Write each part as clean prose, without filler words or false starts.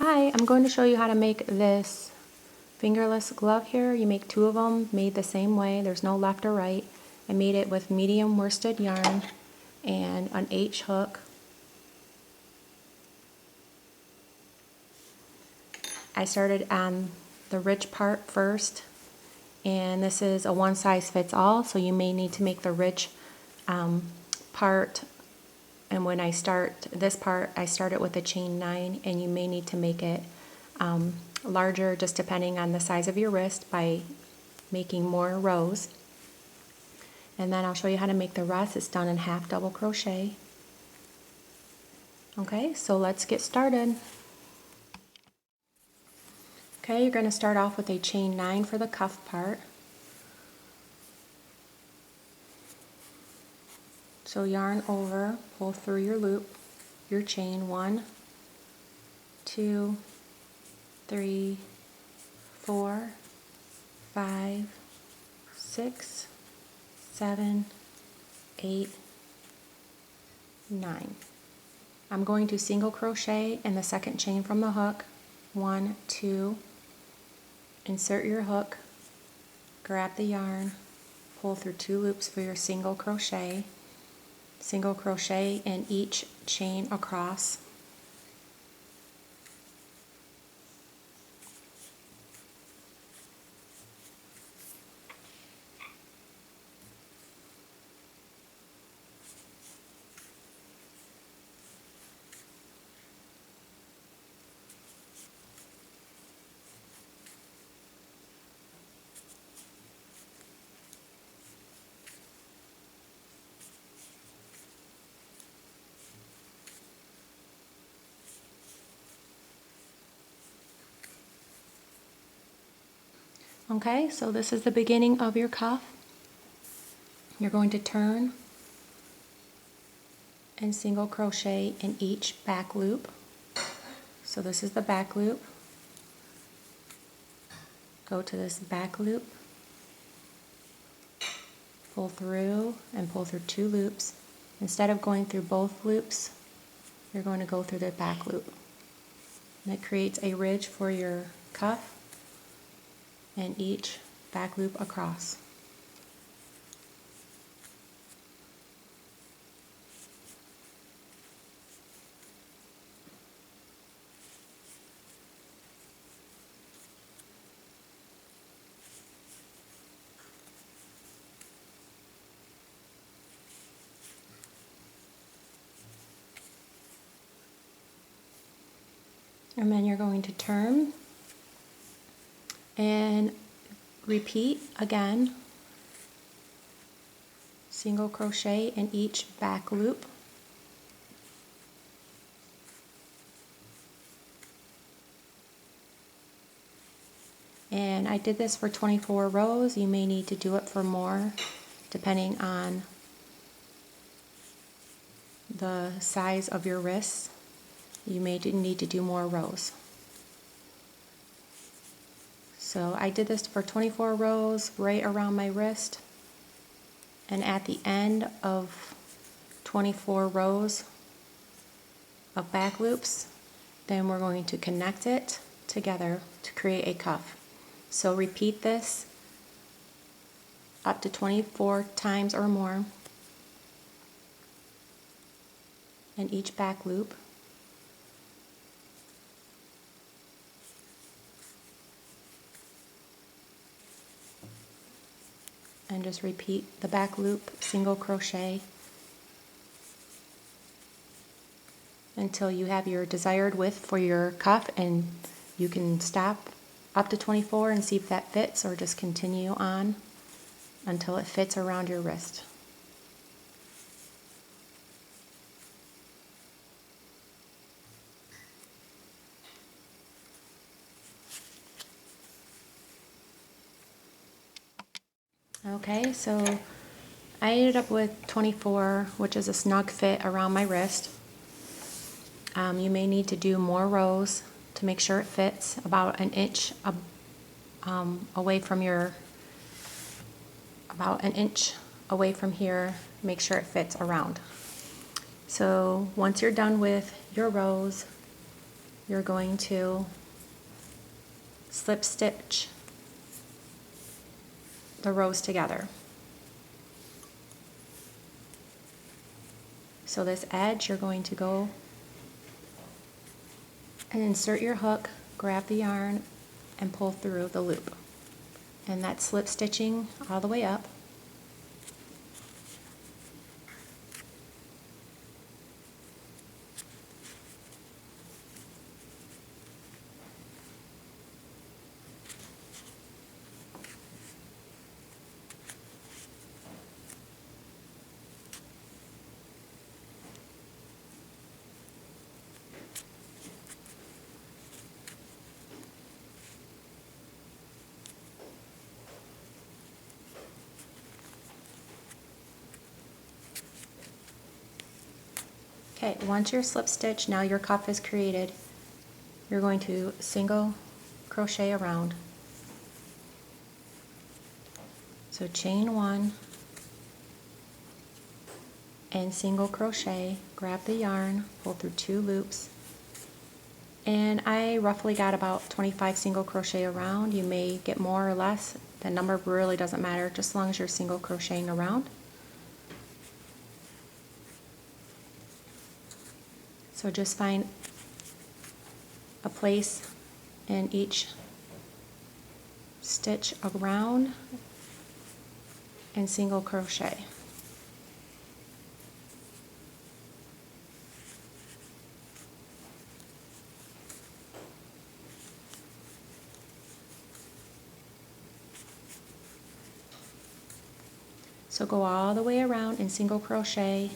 Hi, I'm going to show you how to make this fingerless glove here. You make two of them, made the same way. There's no left or right. I made it with medium worsted yarn and an H hook. I started on the ridge part first, and this is a one size fits all, so you may need to make the ridge part. And when I start this part, I start it with a chain 9, and you may need to make it larger just depending on the size of your wrist by making more rows. And then I'll show you how to make the rest. It's done in half double crochet. Okay, so let's get started. Okay, you're going to start off with a chain 9 for the cuff part. So yarn over, pull through your loop, your chain 1, 2, 3, 4, 5, 6, 7, 8, 9. I'm going to single crochet in the second chain from the hook. 1, 2, insert your hook, grab the yarn, pull through 2 loops for your single crochet in each chain across. Okay, so this is the beginning of your cuff. You're going to turn and single crochet in each back loop. So this is the back loop. Go to this back loop, pull through and pull through 2 loops. Instead of going through both loops, you're going to go through the back loop. And it creates a ridge for your cuff and each back loop across. And then you're going to turn and repeat again, single crochet in each back loop. And I did this for 24 rows. You may need to do it for more depending on the size of your wrists. You may need to do more rows. So I did this for 24 rows right around my wrist, and at the end of 24 rows of back loops, then we're going to connect it together to create a cuff. So repeat this up to 24 times or more in each back loop. And just repeat the back loop, single crochet, until you have your desired width for your cuff, and you can stop up to 24 and see if that fits, or just continue on until it fits around your wrist. Okay, so I ended up with 24, which is a snug fit around my wrist. You may need to do more rows to make sure it fits, about an inch away from your, about an inch away from here. Make sure it fits around. So once you're done with your rows, you're going to slip stitch the rows together. So this edge, you're going to go and insert your hook, grab the yarn, and pull through the loop. And that's slip stitching all the way up. Okay, once you're slip stitched, now your cuff is created, you're going to single crochet around. So chain 1 and single crochet, grab the yarn, pull through 2 loops, and I roughly got about 25 single crochet around. You may get more or less, the number really doesn't matter, just as long as you're single crocheting around. So just find a place in each stitch around and single crochet. So go all the way around and single crochet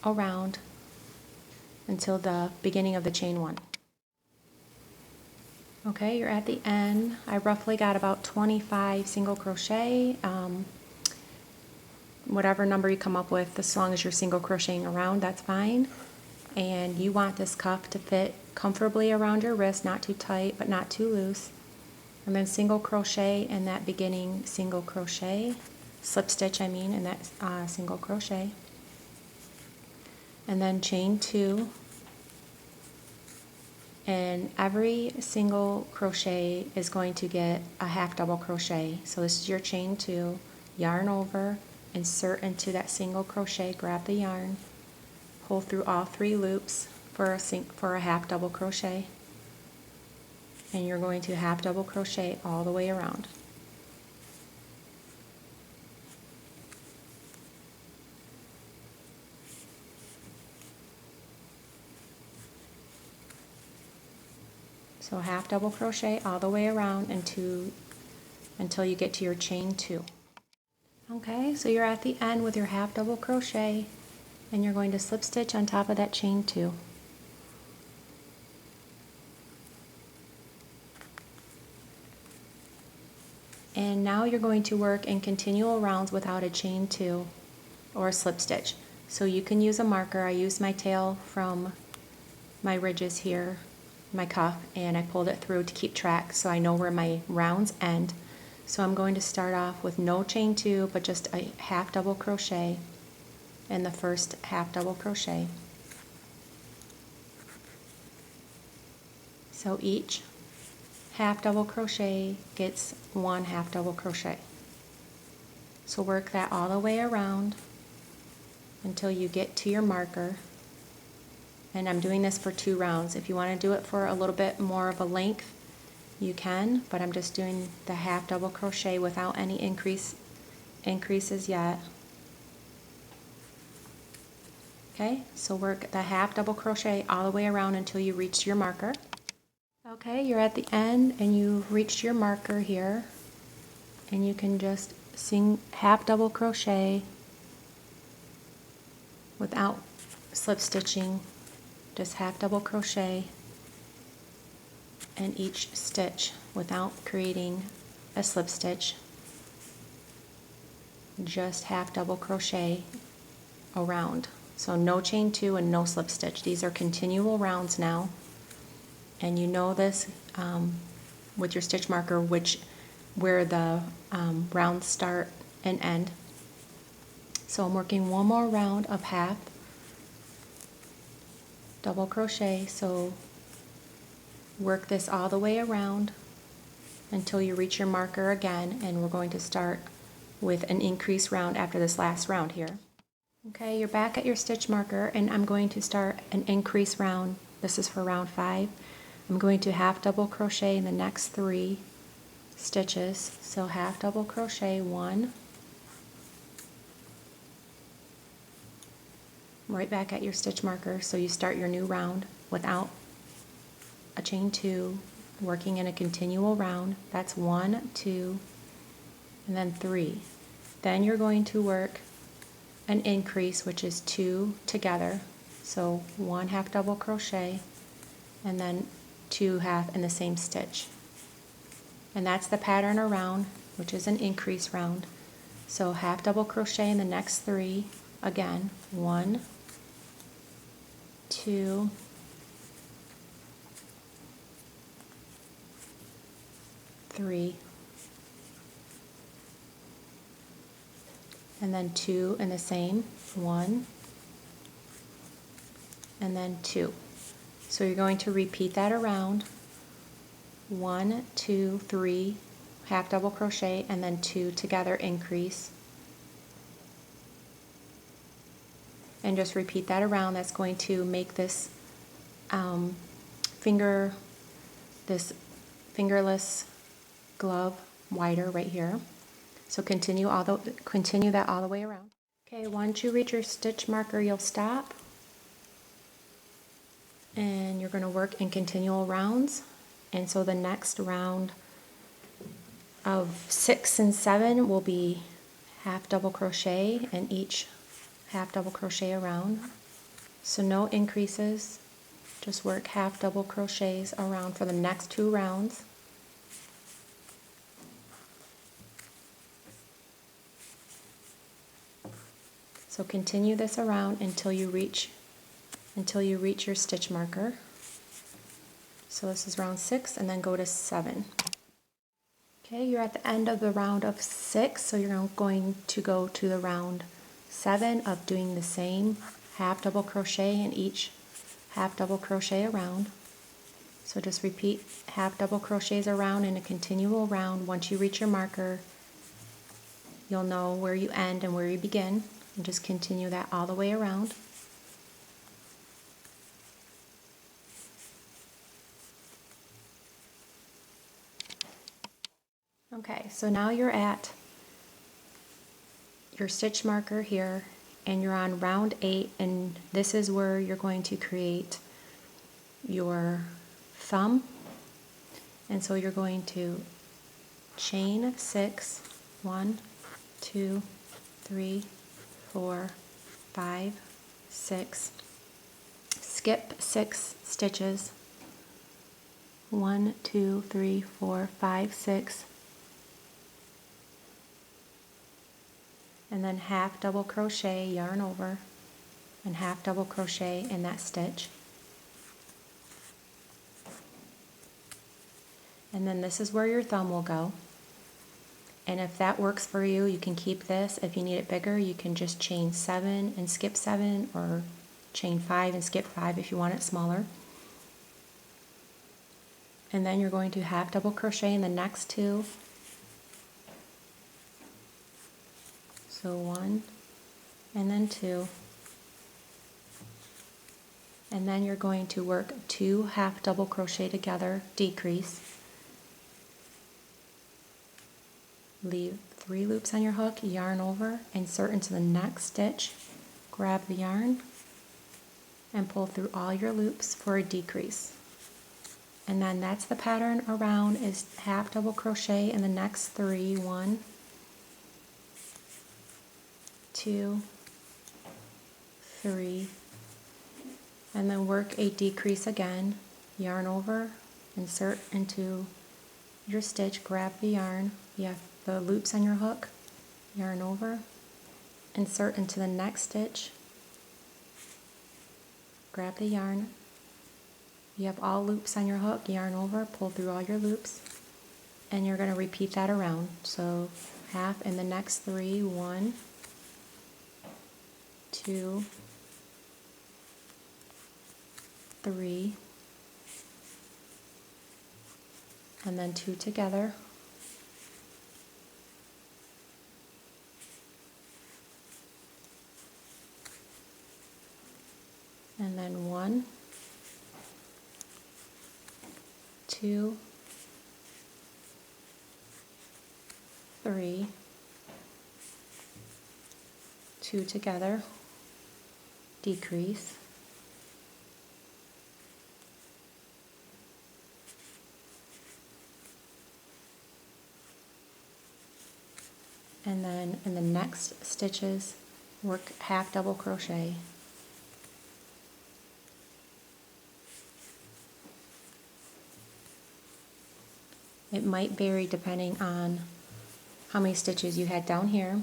around until the beginning of the chain 1. Okay, you're at the end. I roughly got about 25 single crochet. Whatever number you come up with, as long as you're single crocheting around, that's fine. And you want this cuff to fit comfortably around your wrist, not too tight but not too loose. And then single crochet in that beginning single crochet, slip stitch I mean, in that single crochet. And then chain 2, and every single crochet is going to get a half double crochet. So this is your chain 2, yarn over, insert into that single crochet, grab the yarn, pull through all 3 loops for a half double crochet, and you're going to half double crochet all the way around. So half double crochet all the way around until you get to your chain 2. Okay, so you're at the end with your half double crochet, and you're going to slip stitch on top of that chain 2. And now you're going to work in continual rounds without a chain 2 or a slip stitch. So you can use a marker. I used my tail from my ridges here, my cuff, and I pulled it through to keep track so I know where my rounds end. So I'm going to start off with no chain 2 but just a half double crochet in the first half double crochet. So each half double crochet gets 1 half double crochet. So work that all the way around until you get to your marker. And I'm doing this for 2 rounds. If you want to do it for a little bit more of a length, you can, but I'm just doing the half double crochet without any increases yet. Okay, so work the half double crochet all the way around until you reach your marker. Okay, you're at the end and you've reached your marker here, and you can just half double crochet without slip stitching, just half double crochet in each stitch without creating a slip stitch, just half double crochet around. So no chain 2 and no slip stitch. These are continual rounds now, and you know this with your stitch marker where the rounds start and end. So I'm working 1 more round of half double crochet. So work this all the way around until you reach your marker again, and we're going to start with an increase round after this last round here. Okay, you're back at your stitch marker, and I'm going to start an increase round. This is for round 5. I'm going to half double crochet in the next 3 stitches. So half double crochet 1, right back at your stitch marker, so you start your new round without a chain 2, working in a continual round. That's 1, 2, and then 3. Then you're going to work an increase, which is 2 together, so 1 half double crochet and then 2 half in the same stitch, and that's the pattern around, which is an increase round. So half double crochet in the next 3, again 1, 2, 3, and then 2 in the same, 1, and then 2. So you're going to repeat that around, 1, 2, 3, half double crochet, and then 2 together increase, and just repeat that around. That's going to make this fingerless glove wider right here. So continue that all the way around. Okay, once you reach your stitch marker, you'll stop, and you're going to work in continual rounds. And so the next round of 6 and 7 will be half double crochet, and each half double crochet around. So no increases, just work half double crochets around for the next 2 rounds. So continue this around until you reach your stitch marker. So this is round 6, and then go to 7. Okay, you're at the end of the round of 6, so you're going to go to the round 7 of doing the same half double crochet in each half double crochet around. So just repeat half double crochets around in a continual round. Once you reach your marker, you'll know where you end and where you begin, and just continue that all the way around. Okay, so now you're at your stitch marker here, and you're on round 8, and this is where you're going to create your thumb. And so you're going to chain 6, 1, 2, 3, 4, 5, 6, skip 6 stitches, 1, 2, 3, 4, 5, 6, and then half double crochet, yarn over, and half double crochet in that stitch. And then this is where your thumb will go. And if that works for you, you can keep this. If you need it bigger, you can just chain 7 and skip 7, or chain 5 and skip 5 if you want it smaller. And then you're going to half double crochet in the next 2. So 1 and then 2. And then you're going to work 2 half double crochet together, decrease. Leave 3 loops on your hook, yarn over, insert into the next stitch, grab the yarn, and pull through all your loops for a decrease. And then that's the pattern around, is half double crochet in the next 3, 1, 2, 3, and then work a decrease again, yarn over, insert into your stitch, grab the yarn, you have the loops on your hook, yarn over, insert into the next stitch, grab the yarn, you have all loops on your hook, yarn over, pull through all your loops, and you're going to repeat that around. So half in the next 3, 1, 2, 3, and then 2 together. And then 1, 2, 3, 2 together, decrease, and then in the next stitches work half double crochet. It might vary depending on how many stitches you had down here.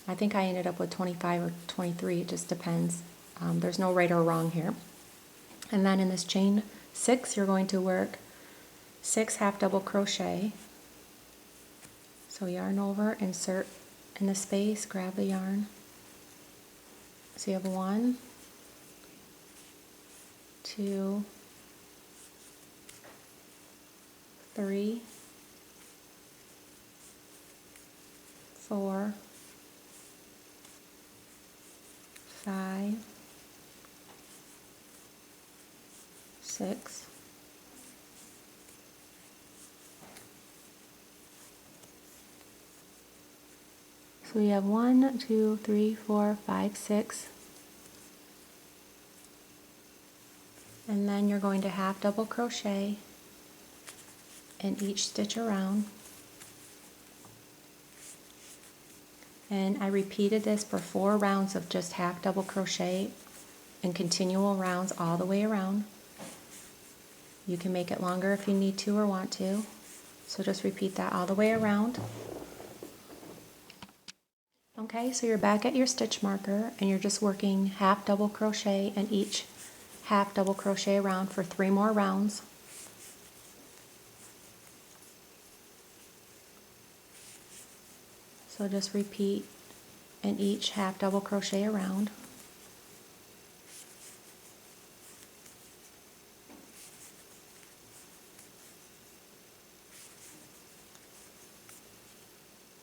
I think I ended up with 25 or 23, it just depends. There's no right or wrong here. And then in this chain 6, you're going to work 6 half double crochet. So yarn over, insert in the space, grab the yarn. So you have 1, 2, 3, 4, 5, 6, 7. So we have 1, 2, 3, 4, 5, 6. And then you're going to half double crochet in each stitch around. And I repeated this for 4 rounds of just half double crochet and continual rounds all the way around. You can make it longer if you need to or want to. So just repeat that all the way around. Okay, so you're back at your stitch marker and you're just working half double crochet in each half double crochet around for 3 more rounds. So just repeat in each half double crochet around.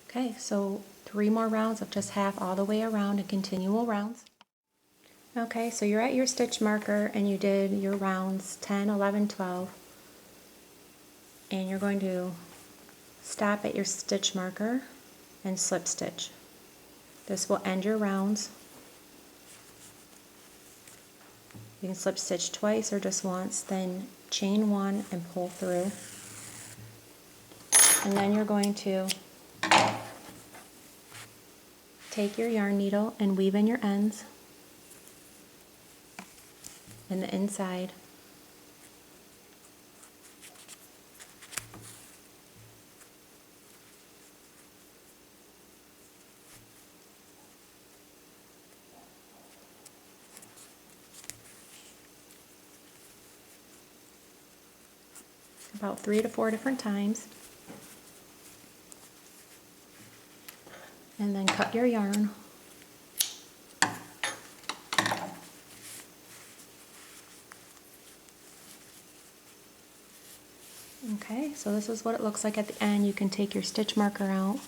Okay, so 3 more rounds of just half all the way around and continual rounds. Okay, so you're at your stitch marker and you did your rounds 10, 11, 12. And you're going to stop at your stitch marker and slip stitch. This will end your rounds. You can slip stitch twice or just once, then chain 1 and pull through. And then you're going to take your yarn needle and weave in your ends in the inside. About 3 to 4 different times. And then cut your yarn. Okay, so this is what it looks like at the end. You can take your stitch marker out.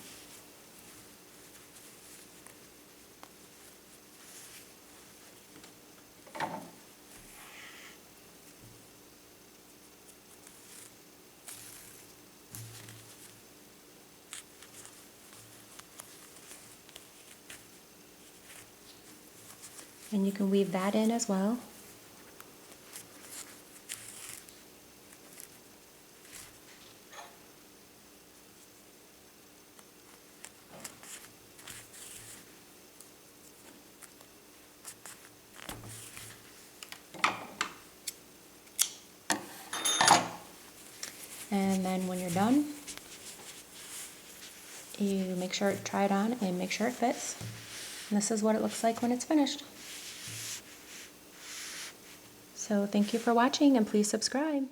And you can weave that in as well. And then when you're done, you make sure to try it on and make sure it fits. And this is what it looks like when it's finished. So thank you for watching and please subscribe.